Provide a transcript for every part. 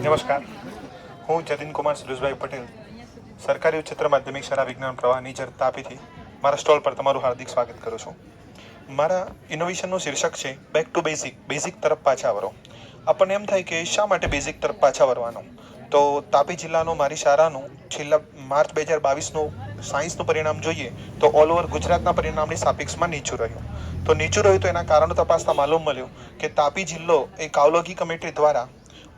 નમસ્કાર, હું જતીન કુમાર સુરેશભાઈ પટેલ, સરકારી ઉચ્ચતર માધ્યમિક શાળા વિજ્ઞાન પ્રવાહ નીચર તાપીથી મારા સ્ટોલ પર તમારું હાર્દિક સ્વાગત કરું છું. મારા ઇનોવેશનનું શીર્ષક છે બેક ટુ બેઝિક, બેઝિક તરફ પાછા વળો. આપણને એમ થાય કે શા માટે બેઝિક તરફ પાછા વળવાનું? તો તાપી જિલ્લાનું મારી શાળાનું છેલ્લા માર્ચ 2022નું સાયન્સનું પરિણામ જોઈએ તો ઓલ ઓવર ગુજરાતના પરિણામની સાપેક્ષમાં નીચું રહ્યું. તો નીચું રહ્યું તો એના કારણો તપાસતા માલુમ મળ્યું કે તાપી જિલ્લો એ કાવલોગી કમિટી દ્વારા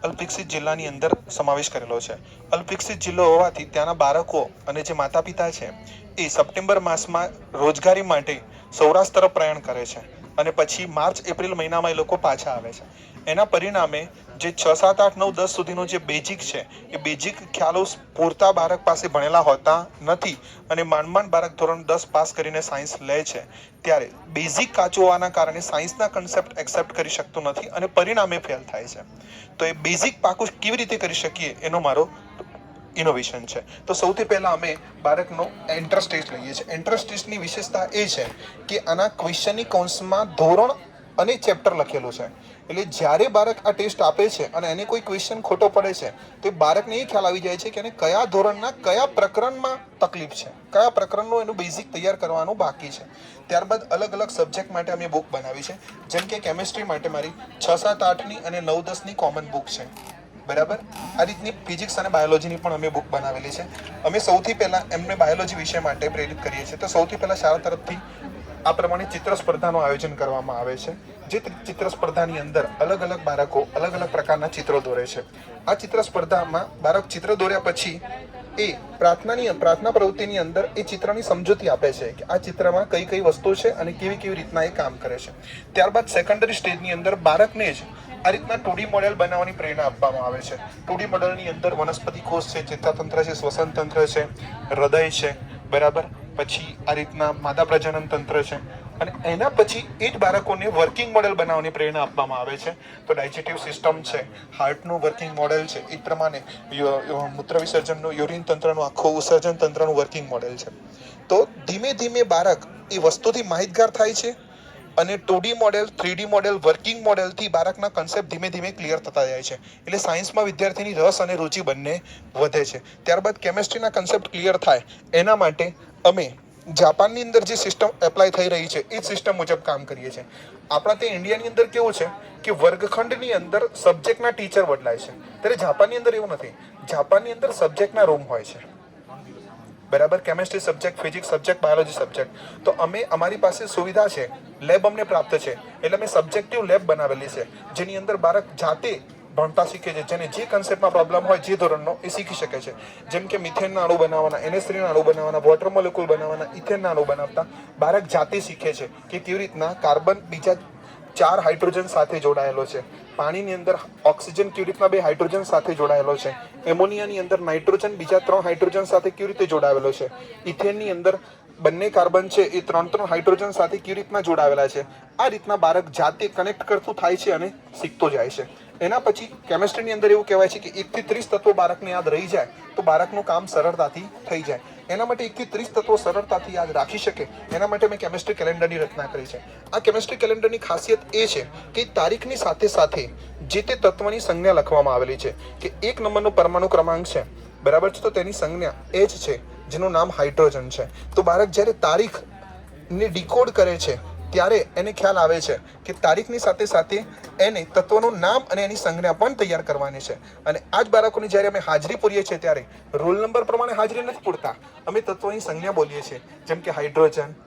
અલ્પવિકસિત જિલ્લાની અંદર સમાવેશ કરેલો છે. અલ્પવિકસિત જિલ્લો હોવાથી ત્યાંના બાળકો અને જે માતા પિતા છે એ સપ્ટેમ્બર માસમાં રોજગારી માટે સૌરાષ્ટ્ર તરફ પ્રયાણ કરે છે અને પછી માર્ચ એપ્રિલ મહિનામાં એ લોકો પાછા આવે છે. એના પરિણામે જે 6, 7, 8, 9, 10 સુધીનું જે બેઝિક છે એ બેઝિક ખ્યાલો પૂરતા બાળક પાસે ભણેલા હોતા નથી અને માંડ બાળક ધોરણ 10 પાસ કરીને સાયન્સ લે છે ત્યારે બેઝિક કાચું હોવાના કારણે સાયન્સના કન્સેપ્ટ એક્સેપ્ટ કરી શકતું નથી અને પરિણામે ફેલ થાય છે. તો એ બેઝિક પાકું કેવી રીતે કરી શકીએ એનો મારો ઇનોવેશન છે. તો સૌથી પહેલાં અમે બાળકનો એન્ટ્રન્સ ટેસ્ટ લઈએ છીએ. એન્ટ્રન્સ ટેસ્ટની વિશેષતા એ છે કે આના ક્વેશ્ચનની કૌંસમાં ધોરણ અને ચેપ્ટર લખેલું છે. એટલે જ્યારે બાળક આ ટેસ્ટ આપે છે અને એને કોઈ ક્વેશ્ચન ખોટો પડે છે તો એ બાળકને એ ખ્યાલ આવી જાય છે કે એને કયા ધોરણના કયા પ્રકરણમાં તકલીફ છે, કયા પ્રકરણનું એનું બેઝિક તૈયાર કરવાનું બાકી છે. ત્યારબાદ અલગ અલગ સબ્જેક્ટ માટે અમે બુક બનાવી છે. જેમ કે કેમિસ્ટ્રી માટે મારી 6, 7, 8ની અને 9, 10ની કોમન બુક છે. બરાબર, આ રીતની ફિઝિક્સ અને બાયોલોજીની પણ અમે બુક બનાવેલી છે. અમે સૌથી પહેલાં એમને બાયોલોજી વિષય માટે પ્રેરિત કરીએ છીએ. તો સૌથી પહેલાં શાળા તરફથી આ પ્રમાણે ચિત્ર સ્પર્ધાનું આયોજન કરવામાં આવે છે. જે ચિત્ર સ્પર્ધાની અંદર અલગ અલગ બાળકો અલગ અલગ પ્રકારના ચિત્રો દોરે છે. આ ચિત્ર સ્પર્ધામાં બાળક ચિત્ર દોર્યા પછી એ પ્રાર્થના પ્રવૃત્તિની અંદર એ ચિત્રની સમજૂતી આપે છે કે આ ચિત્રમાં કઈ કઈ વસ્તુ છે અને કેવી રીતના એ કામ કરે છે. ત્યારબાદ સેકન્ડરી સ્ટેજની અંદર બાળકને જ આ રીતના 2D મોડેલ બનાવવાની પ્રેરણા આપવામાં આવે છે. 2D મોડેલની અંદર વનસ્પતિ કોષ છે, ચેતાતંત્ર છે, શ્વસન તંત્ર છે, હૃદય છે, બરાબર, પછી આ રીતના માદા પ્રજનન તંત્ર છે અને એના પછી એ જ બાળકોને વર્કિંગ મોડેલ બનાવવાની પ્રેરણા આપવામાં આવે છે. તો ડાયજેસ્ટિવ સિસ્ટમ છે, હાર્ટનું વર્કિંગ મોડેલ છે, એ પ્રમાણે મૂત્ર વિસર્જનનું, યુરિન તંત્રનું, આખું વિસર્જન તંત્રનું વર્કિંગ મોડેલ છે. તો ધીમે ધીમે બાળક એ વસ્તુથી માહિતગાર થાય છે અને 2D model, 3D model, working મોડેલથી બાળકના કન્સેપ્ટ ધીમે ધીમે ક્લિયર થતા જાય છે. એટલે સાયન્સમાં વિદ્યાર્થીની રસ અને રુચિ બંને વધે છે. ત્યારબાદ કેમેસ્ટ્રીના કન્સેપ્ટ ક્લિયર થાય એના માટે અમે જાપાનની અંદર જે સિસ્ટમ એપ્લાય થઈ રહી છે એ જ સિસ્ટમ મુજબ કામ કરીએ છીએ. આપણા તે ઇન્ડિયાની અંદર કેવું છે કે વર્ગખંડની અંદર સબ્જેક્ટના ટીચર બદલાય છે, ત્યારે જાપાનની અંદર એવું નથી. જાપાનની અંદર સબ્જેક્ટના રૂમ હોય છે. બરાબર, chemistry subject, physics subject, biology subject. તો અમારી પાસે સુવિધા છે, લેબ અમને પ્રાપ્ત છે, એટલે અમે સબ્જેક્ટિવ લેબ બનાવેલી છે જેની અંદર બાળક જાતે ભણતા શીખે છે. જેને જે કન્સેપ્ટમાં પ્રોબ્લેમ હોય જે ધોરણનો એ શીખી શકે છે. જેમ કે મિથેનના અણુ બનાવવાના, NH3ના અણુ બનાવવાના, વોટર મોલેક્યુલ બનાવવાના, ઇથેનના અણુ બનાવતા બાળક જાતે શીખે છે કે કેવી રીતના કાર્બન બીજા 4 હાઇડ્રોજન સાથે જોડાયેલો છે, પાણીની અંદર ઓક્સિજન કેવી રીતના 2 હાઇડ્રોજન સાથે જોડાયેલો છે, એમોનિયાની અંદર નાઇટ્રોજન બીજા 3 હાઇડ્રોજન સાથે કેવી રીતે જોડાયેલો છે, ઇથેનની અંદર બંને કાર્બન છે એ 3 હાઇડ્રોજન સાથે કેવી રીતના જોડાયેલા છે. આ રીતના બાળક જાતે કનેક્ટ કરતું થાય છે અને શીખતો જાય છે. એના પછી કેમેસ્ટ્રીની અંદર એવું કહેવાય છે કે 1 થી 30 તત્વો બાળકને યાદ રહી જાય તો બાળકનું કામ સરળતાથી થઈ જાય. એના માટે 1 થી 30 તત્વો સરળતાથી યાદ રાખી શકે એના માટે મેં કેમેસ્ટ્રી કેલેન્ડરની રચના કરી છે. આ કેમેસ્ટ્રી કેલેન્ડરની ખાસિયત એ છે કે તારીખની સાથે સાથે જે તે તત્વની સંજ્ઞા લખવામાં આવેલી છે કે 1 નંબરનો પરમાણુ ક્રમાંક છે, બરાબર છે, તો તેની સંજ્ઞા H છે જેનું નામ હાઇડ્રોજન છે. તો બાળક જ્યારે તારીખને ડીકોડ કરે છે ત્યારે એને ખ્યાલ આવે છે કે તારીખની સાથે સાથે એને તત્વનું નામ અને એની સંજ્ઞા પણ તૈયાર કરવાની છે. અને આ જ બાળકોની જ્યારે અમે હાજરી પૂરીએ છીએ ત્યારે રોલ નંબર પ્રમાણે હાજરી નથી પૂરતા, અમે તત્વોની સંજ્ઞા બોલીએ છીએ. જેમ કે હાઇડ્રોજન,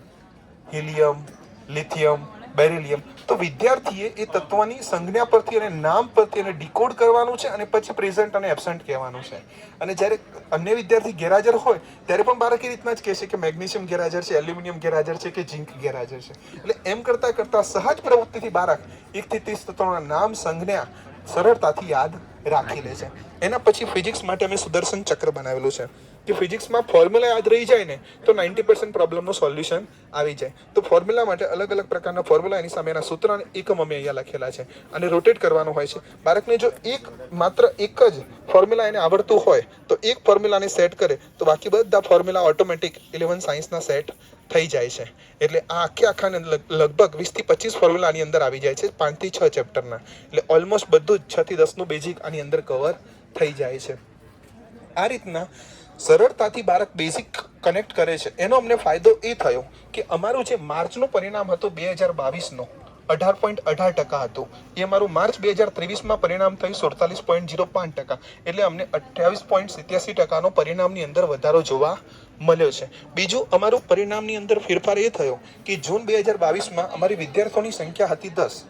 હિલિયમ, લિથિયમ, બેરિલિયમ. તો વિદ્યાર્થીએ એ તત્વની સંજ્ઞા પરથી અને નામ પરથી એને ડીકોડ કરવાનું છે અને પછી પ્રેઝન્ટ અને એબસન્ટ કહેવાનું છે. અને જ્યારે અન્ય વિદ્યાર્થી ગેરહાજર હોય ત્યારે પણ બાળક એ રીતના જ કહેશે કે મેગ્નેશિયમ ગેરહાજર છે, એલ્યુમિનિયમ ગેરહાજર છે કે ઝિંક ગેરહાજર છે. એટલે એમ કરતાં સહજ પ્રવૃત્તિથી બાળક 1 થી 30 તત્વોના નામ, સંજ્ઞા સરળતાથી યાદ રાખી લે છે. એના પછી ફિઝિક્સ માટે અમે સુદર્શન ચક્ર બનાવેલું છે કે ફિઝિક્સમાં ફોર્મ્યુલા યાદ રહી જાય ને તો 90% પ્રોબ્લેમનું સોલ્યુશન આવી જાય. તો ફોર્મ્યુલા માટે અલગ અલગ પ્રકારના ફોર્મ્યુલા, એની સામેના સૂત્ર અને એકમ અમે અહીંયા લખેલા છે અને રોટેટ કરવાનું હોય છે. બાળકને જો માત્ર એક જ ફોર્મ્યુલા એને આવડતું હોય તો એક ફોર્મ્યુલાને સેટ કરે તો બાકી બધા ફોર્મ્યુલા ઓટોમેટિક 11 સાયન્સના સેટ થઈ જાય છે. એટલે આ આખાને લગભગ 20 થી 25 ફોર્મ્યુલા આની અંદર આવી જાય છે 5 થી 6 ચેપ્ટરના. એટલે ઓલમોસ્ટ બધું જ 6 થી 10નું બેઝિક આની અંદર કવર થઈ જાય છે. આ રીતના સરળતાથી બાળક બેઝિક કનેક્ટ કરે છે. એનો અમને ફાયદો એ થયો કે અમારું જે માર્ચનું પરિણામ હતું 2022નું 18.18% હતું, એ અમારું માર્ચ 2023માં પરિણામ થયું 47.05%. એટલે અમને 28.87%નો પરિણામની અંદર વધારો જોવા મળ્યો છે. બીજું અમારું પરિણામની અંદર ફેરફાર એ થયો કે જૂન 2022માં અમારી વિદ્યાર્થીઓની સંખ્યા હતી 10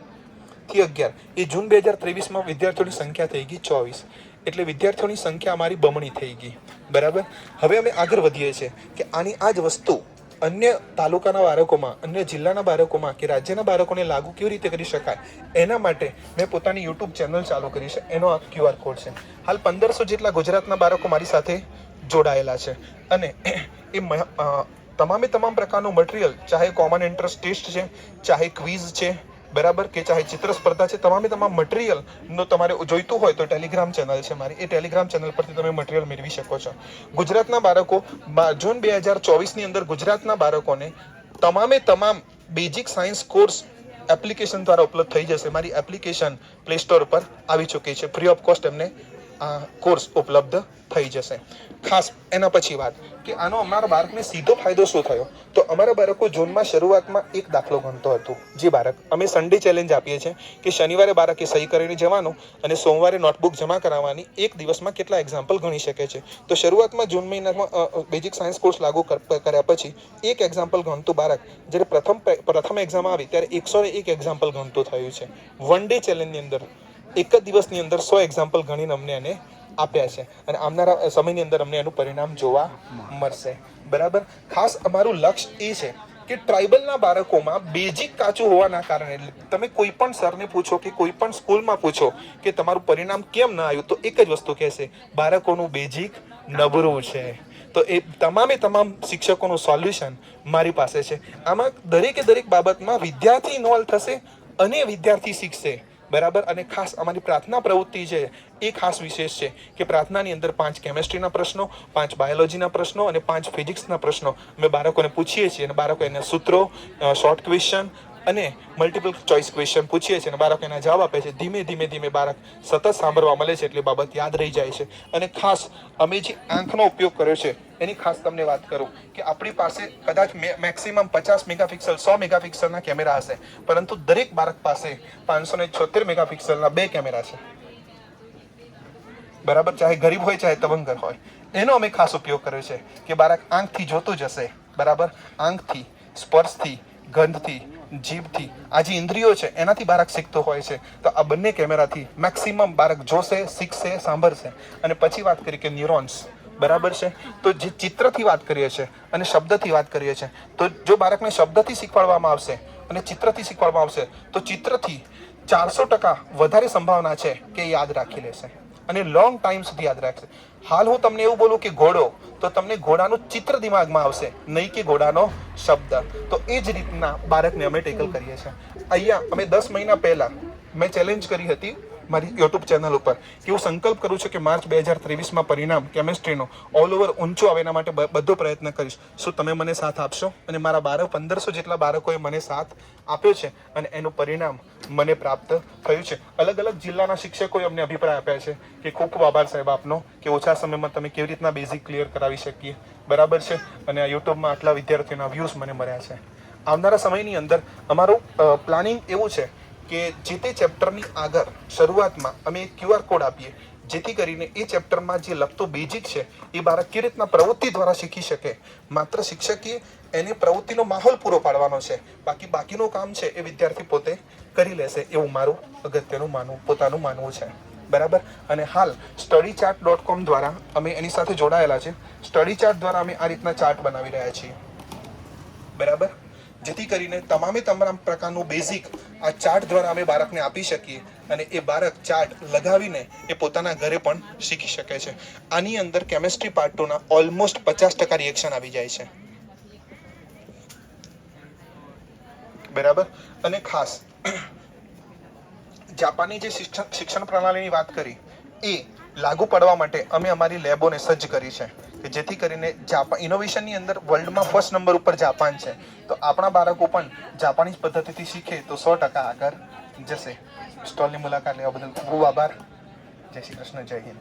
થી 11, એ જૂન 2023માં વિદ્યાર્થીઓની સંખ્યા થઈ ગઈ 24. એટલે વિદ્યાર્થીઓની સંખ્યા અમારી બમણી થઈ ગઈ. બરાબર. હવે અમે આગળ વધીએ છીએ કે આની આ જ વસ્તુ અન્ય તાલુકાના બાળકોમાં, અન્ય જિલ્લાના બાળકોમાં કે રાજ્યના બાળકોને લાગુ કેવી રીતે કરી શકાય, એના માટે મેં પોતાની યુટ્યુબ ચેનલ ચાલુ કરી છે. એનો આ QR કોડ છે. હાલ 1500 જેટલા ગુજરાતના બાળકો મારી સાથે જોડાયેલા છે અને એ તમામે તમામ પ્રકારનું મટીરિયલ, ચાહે કોમન એન્ટ્રન્સ ટેસ્ટ છે, ચાહે ક્વિઝ છે, બરાબર, કે ચાહે ચિત્ર સ્પર્ધા છે, તમામે તમામ મટીરિયલનો તમારે જોઈતું હોય તો ટેલિગ્રામ ચેનલ છે મારી, એ ટેલિગ્રામ ચેનલ પરથી તમે મટીરિયલ મેળવી શકો છો. ગુજરાતના બાળકો જૂન 2024ની અંદર ગુજરાતના બાળકોને તમામે તમામ બેઝિક સાયન્સ કોર્સ એપ્લિકેશન દ્વારા ઉપલબ્ધ થઈ જશે. મારી એપ્લિકેશન પ્લે સ્ટોર પર આવી ચૂકી છે. ફ્રી ઓફ કોસ્ટ એમને આ કોર્સ ઉપલબ્ધ થઈ જશે. ખાસ એના પછી વાત કે આનો અમારા બાળકને સીધો ફાયદો શું થયો, તો અમારા બાળકો ઝોનમાં શરૂઆતમાં એક દાખલો ગણતો હતો. જે બાળક અમે સન્ડે ચેલેન્જ આપીએ છીએ કે શનિવારે બાળકે સહી કરીને જવાનું અને સોમવારે નોટબુક જમા કરાવવાની, એક દિવસમાં કેટલા એક્ઝામ્પલ ગણી શકે છે. તો શરૂઆતમાં જૂન મહિનામાં બેઝિક સાયન્સ કોર્સ લાગુ કર્યા પછી એક એક્ઝામ્પલ ગણતું બાળક જ્યારે પ્રથમ એક્ઝામ આવી ત્યારે 101 એક્ઝામ્પલ ગણતું થયું છે. વન ડે ચેલેન્જની અંદર એક જ દિવસની અંદર 100 એક્ઝામ્પલ ગણીને અમને એને આપ્યા છે અને આવનારા સમયની અંદર અમને એનું પરિણામ જોવા મળશે. બરાબર. ખાસ અમારું લક્ષ્ય એ છે કે ટ્રાઇબલના બાળકોમાં બેઝિક કાચું હોવાના કારણે તમે કોઈ પણ સરને પૂછો કે કોઈ પણ સ્કૂલમાં પૂછો કે તમારું પરિણામ કેમ ના આવ્યું, તો એક જ વસ્તુ કહેશે, બાળકોનું બેઝિક નબળું છે. તો એ તમામે તમામ શિક્ષકોનું સોલ્યુશન મારી પાસે છે. આમાં દરેકે દરેક બાબતમાં વિદ્યાર્થી ઇન્વોલ્વ થશે અને વિદ્યાર્થી શીખશે. બરાબર. અને ખાસ અમારી પ્રાર્થના પ્રવૃત્તિ છે એ ખાસ વિશેષ છે કે પ્રાર્થનાની અંદર 5 કેમેસ્ટ્રીના પ્રશ્નો, 5 બાયોલોજીના પ્રશ્નો અને 5 ફિઝિક્સના પ્રશ્નો અમે બાળકોને પૂછીએ છીએ અને બાળકો એના સૂત્રો, શોર્ટ ક્વેશ્ચન અને મલ્ટિપલ ચોઇસ ક્વેશ્ચન પૂછીએ છીએ અને બાળકો એના જવાબ આપે છે. ધીમે ધીમે ધીમે બાળક સતત સાંભળવા મળે છે એટલે બાબત યાદ રહી જાય છે. અને ખાસ અમે જે આંખનો ઉપયોગ કર્યો છે એની ખાસ તમને વાત કરું કે આપણી પાસે કદાચ મેક્સિમમ 50 મેગાપિક્સલ 100 મેગાપિક્સલના કેમેરા હશે, પરંતુ દરેક બાળક પાસે 576 મેગાપિક્સલના 2 કેમેરા છે. બરાબર. ચાહે ગરીબ હોય ચાહે તવંગર હોય, એનો અમે ખાસ ઉપયોગ કર્યો છે કે બાળક આંખથી જોતું જશે. બરાબર. આંખથી, સ્પર્શથી, ગંધથી, જીભથી, આ જે ઇન્દ્રિયો છે એનાથી બાળક શીખતો હોય છે. તો આ બંને કેમેરાથી મેક્સિમમ બાળક જોશે, શીખશે, સાંભળશે. અને પછી વાત કરી કે ન્યુરોન્સ, બરાબર છે, તો જે ચિત્રથી વાત કરીએ છીએ અને શબ્દથી વાત કરીએ છીએ, તો જો બાળકને શબ્દથી શીખવાડવામાં આવશે અને ચિત્રથી શીખવાડવામાં આવશે તો ચિત્રથી 400% વધારે સંભાવના છે કે યાદ રાખી લેશે અને લોંગ ટાઈમ સુધી યાદ રાખશે. હાલ હું તમને એવું બોલું કે ઘોડો, તો તમને ઘોડાનું ચિત્ર દિમાગમાં આવશે, નહીં કે ઘોડાનો શબ્દ. તો એ જ રીતના બાળકને અમે ટેકલ કરીએ છીએ. અહીંયા અમે 10 મહિના પહેલા મેં ચેલેન્જ કરી હતી મારી યુટ્યુબ ચેનલ ઉપર કે હું સંકલ્પ કરું છું કે માર્ચ 2023માં પરિણામ કેમેસ્ટ્રીનો ઓલ ઓવર ઊંચું આવે એના માટે બધો પ્રયત્ન કરીશ. શું તમે મને સાથ આપશો? અને મારા 1500 જેટલા બાળકોએ મને સાથ આપ્યો છે અને એનું પરિણામ મને પ્રાપ્ત થયું છે. અલગ અલગ જિલ્લાના શિક્ષકોએ અમને અભિપ્રાય આપ્યા છે કે ખૂબ ખૂબ આભાર સાહેબ આપનો કે ઓછા સમયમાં તમે કેવી રીતના બેઝિક ક્લિયર કરાવી શકીએ. બરાબર છે. અને આ યુટ્યુબમાં આટલા વિદ્યાર્થીઓના વ્યૂઝ મને મળ્યા છે. આવનારા સમયની અંદર અમારું પ્લાનિંગ એવું છે કે જે તે ચેપ્ટરની આગળ શરૂઆતમાં અમે એક QR કોડ આપીએ, જેથી કરીને એ ચેપ્ટરમાં જે લગતું બેઝિક છે એ બાળક કેવી રીતના પ્રવૃત્તિ દ્વારા શીખી શકે. માત્ર શિક્ષકે એને પ્રવૃત્તિનો માહોલ પૂરો પાડવાનો છે, બાકીનું કામ છે એ વિદ્યાર્થી પોતે કરી લેશે, એવું મારું અગત્યનું પોતાનું માનવું છે. બરાબર. અને હાલ studychart.com દ્વારા અમે એની સાથે જોડાયેલા છે. સ્ટડી ચાર્ટ દ્વારા અમે આ રીતના ચાર્ટ બનાવી રહ્યા છીએ. બરાબર. જેથી કરીને તમામે તમામ પ્રકારનું બેઝિક આ ચાર્ટ દ્વારા અમે બાળકને આપી શકીએ અને એ બાળક ચાર્ટ લગાવીને એ પોતાના ઘરે પણ શીખી શકે છે. આની અંદર કેમેસ્ટ્રી પાર્ટ 2ના ઓલમોસ્ટ 50% રિએક્શન આવી જાય છે. બરાબર. અને ખાસ જાપાનની જે શિક્ષણ પ્રણાલીની વાત કરી એ લાગુ પાડવા માટે અમે અમારી લેબોને સજ્જ કરી છે કે જેથી કરીને ઇનોવેશનની અંદર વર્લ્ડમાં ફર્સ્ટ નંબર ઉપર જાપાન છે. તો આપણા બાળકો પણ જાપાનીઝ પદ્ધતિથી શીખે તો 100% આગળ જશે. સ્ટોલની મુલાકાત લેવા બદલ ખૂબ આભાર. જય શ્રી કૃષ્ણ. જય હિન્દ.